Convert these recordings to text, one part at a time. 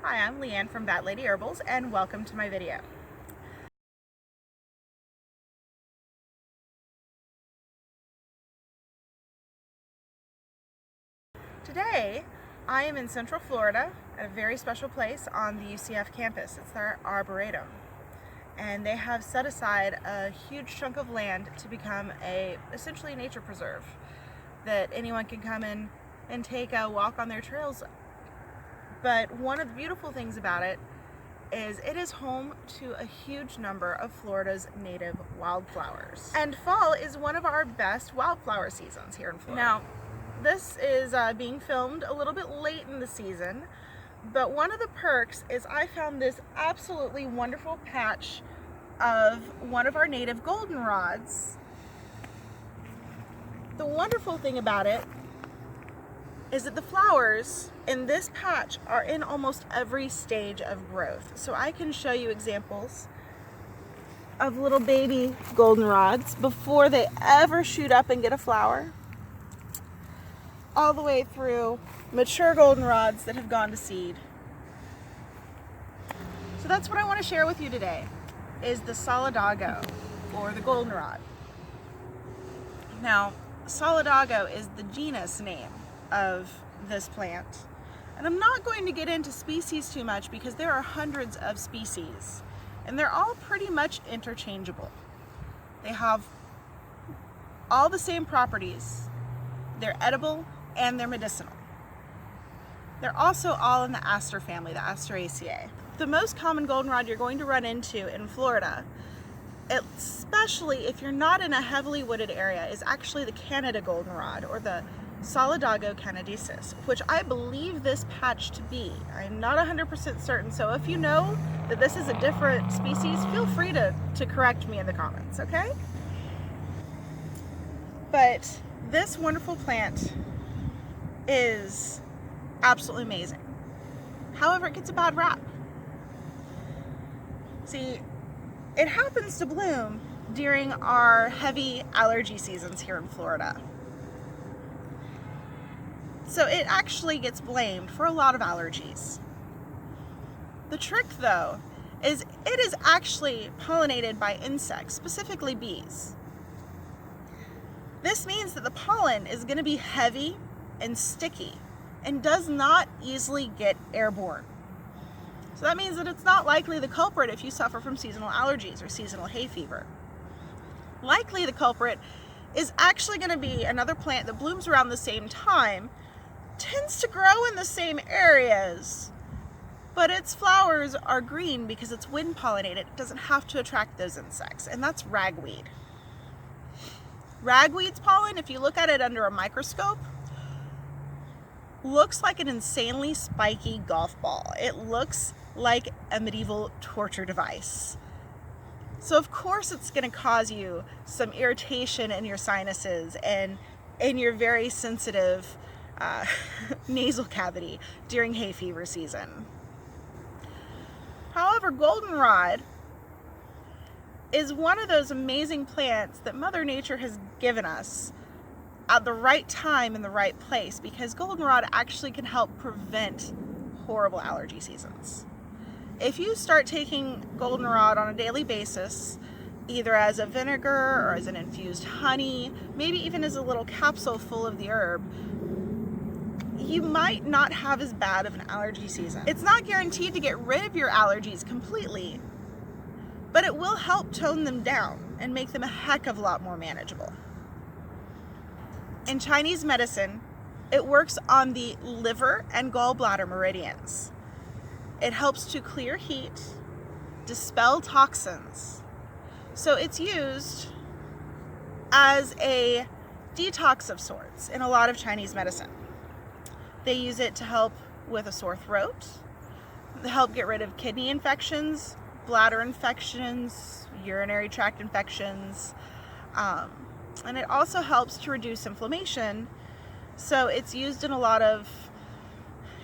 Hi, I'm Leanne from That Lady Herbals, and welcome to my video. Today, I am in Central Florida at a very special place on the UCF campus. It's their Arboretum. And they have set aside a huge chunk of land to become essentially a nature preserve that anyone can come in and take a walk on their trails. But one of the beautiful things about it is home to a huge number of Florida's native wildflowers. And fall is one of our best wildflower seasons here in Florida. Now, this is being filmed a little bit late in the season, but one of the perks is I found this absolutely wonderful patch of one of our native goldenrods. The wonderful thing about it is that the flowers in this patch are in almost every stage of growth. So I can show you examples of little baby goldenrods before they ever shoot up and get a flower, all the way through mature goldenrods that have gone to seed. So that's what I want to share with you today, is the Solidago, or the goldenrod. Now, Solidago is the genus name of this plant. And I'm not going to get into species too much because there are hundreds of species and they're all pretty much interchangeable. They have all the same properties. They're edible and they're medicinal. They're also all in the aster family, the Asteraceae. The most common goldenrod you're going to run into in Florida, especially if you're not in a heavily wooded area, is actually the Canada goldenrod, or the Solidago canadensis, which I believe this patch to be. I'm not 100% certain, so if you know that this is a different species, feel free to correct me in the comments, okay? But this wonderful plant is absolutely amazing. However, it gets a bad rap. See, it happens to bloom during our heavy allergy seasons here in Florida. So it actually gets blamed for a lot of allergies. The trick, though, is it is actually pollinated by insects, specifically bees. This means that the pollen is going to be heavy and sticky and does not easily get airborne. So that means that it's not likely the culprit if you suffer from seasonal allergies or seasonal hay fever. Likely the culprit is actually going to be another plant that blooms around the same time, tends to grow in the same areas, but its flowers are green because it's wind pollinated. It doesn't have to attract those insects, and that's ragweed. Ragweed's pollen, if you look at it under a microscope, looks like an insanely spiky golf ball. It looks like a medieval torture device. So of course it's going to cause you some irritation in your sinuses and in your very sensitive nasal cavity during hay fever season. However, goldenrod is one of those amazing plants that Mother Nature has given us at the right time in the right place, because goldenrod actually can help prevent horrible allergy seasons. If you start taking goldenrod on a daily basis, either as a vinegar or as an infused honey, maybe even as a little capsule full of the herb, you might not have as bad of an allergy season. It's not guaranteed to get rid of your allergies completely, but it will help tone them down and make them a heck of a lot more manageable. In Chinese medicine, it works on the liver and gallbladder meridians. It helps to clear heat, dispel toxins. So it's used as a detox of sorts in a lot of Chinese medicine. They use it to help with a sore throat, to help get rid of kidney infections, bladder infections, urinary tract infections, and it also helps to reduce inflammation. So it's used in a lot of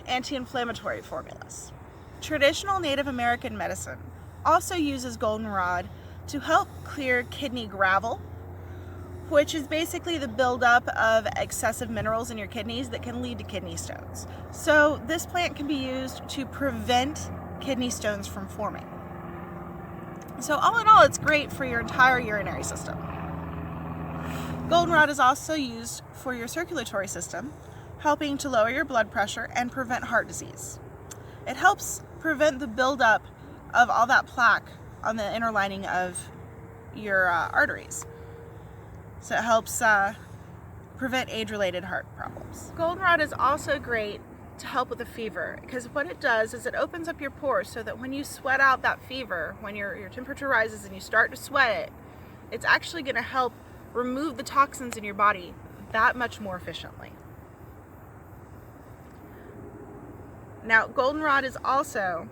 anti-inflammatory formulas. Traditional Native American medicine also uses goldenrod to help clear kidney gravel which is basically the buildup of excessive minerals in your kidneys that can lead to kidney stones. So this plant can be used to prevent kidney stones from forming. So all in all, it's great for your entire urinary system. Goldenrod is also used for your circulatory system, helping to lower your blood pressure and prevent heart disease. It helps prevent the buildup of all that plaque on the inner lining of your arteries. So it helps prevent age-related heart problems. Goldenrod is also great to help with a fever, because what it does is it opens up your pores so that when you sweat out that fever, when your temperature rises and you start to sweat it, it's actually going to help remove the toxins in your body that much more efficiently. Now, goldenrod is also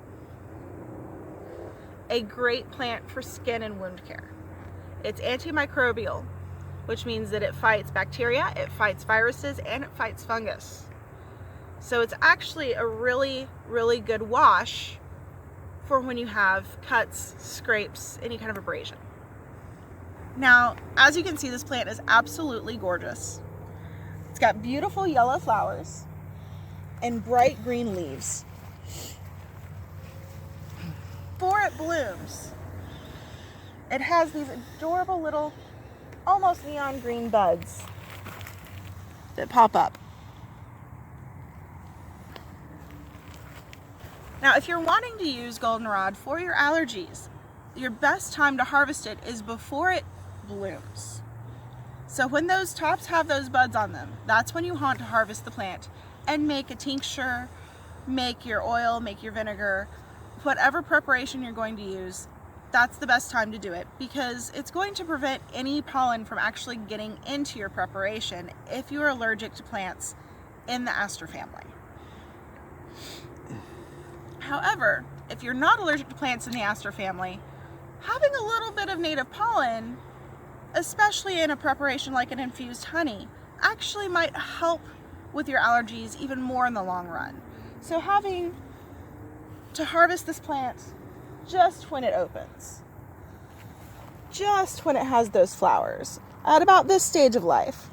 a great plant for skin and wound care. It's antimicrobial, which means that it fights bacteria, it fights viruses, and it fights fungus. So it's actually a really, really good wash for when you have cuts, scrapes, any kind of abrasion. Now, as you can see, this plant is absolutely gorgeous. It's got beautiful yellow flowers and bright green leaves. Before it blooms, it has these adorable little, almost neon green buds that pop up. Now, if you're wanting to use goldenrod for your allergies, your best time to harvest it is before it blooms. So when those tops have those buds on them, that's when you want to harvest the plant and make a tincture, make your oil, make your vinegar, whatever preparation you're going to use. That's the best time to do it, because it's going to prevent any pollen from actually getting into your preparation if you are allergic to plants in the aster family. However, if you're not allergic to plants in the aster family, having a little bit of native pollen, especially in a preparation like an infused honey, actually might help with your allergies even more in the long run. So having to harvest this plant just when it opens, just when it has those flowers, at about this stage of life,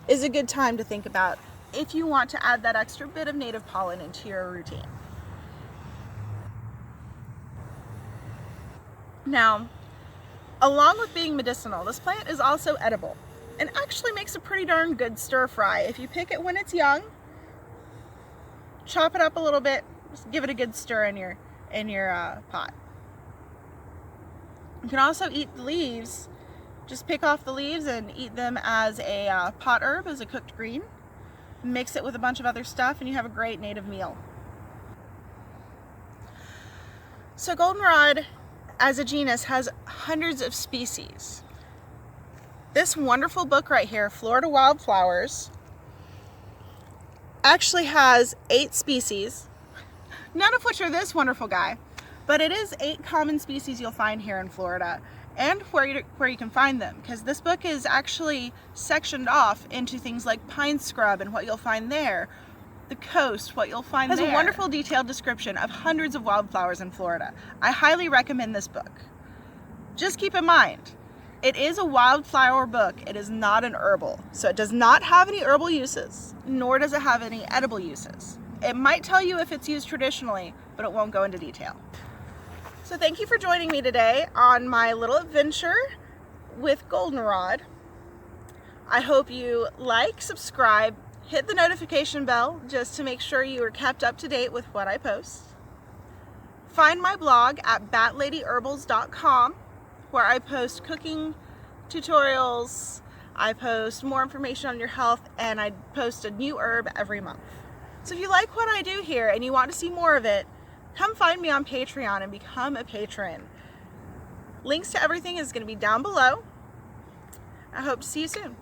is a good time to think about if you want to add that extra bit of native pollen into your routine. Now, along with being medicinal, this plant is also edible and actually makes a pretty darn good stir fry. If you pick it when it's young, chop it up a little bit, just give it a good stir in your pot. You can also eat the leaves. Just pick off the leaves and eat them as a pot herb, as a cooked green. Mix it with a bunch of other stuff and you have a great native meal. So goldenrod as a genus has hundreds of species. This wonderful book right here, Florida Wildflowers, actually has 8 species, none of which are this wonderful guy, but it is 8 common species you'll find here in Florida and where you can find them, because this book is actually sectioned off into things like pine scrub and what you'll find there, the coast, what you'll find there. It has a wonderful detailed description of hundreds of wildflowers in Florida. I highly recommend this book. Just keep in mind, it is a wildflower book. It is not an herbal. So it does not have any herbal uses, nor does it have any edible uses. It might tell you if it's used traditionally, but it won't go into detail. So thank you for joining me today on my little adventure with goldenrod. I hope you like, subscribe, hit the notification bell just to make sure you are kept up to date with what I post. Find my blog at batladyherbals.com, where I post cooking tutorials, I post more information on your health, and I post a new herb every month. So if you like what I do here and you want to see more of it, come find me on Patreon and become a patron. Links to everything is going to be down below. I hope to see you soon.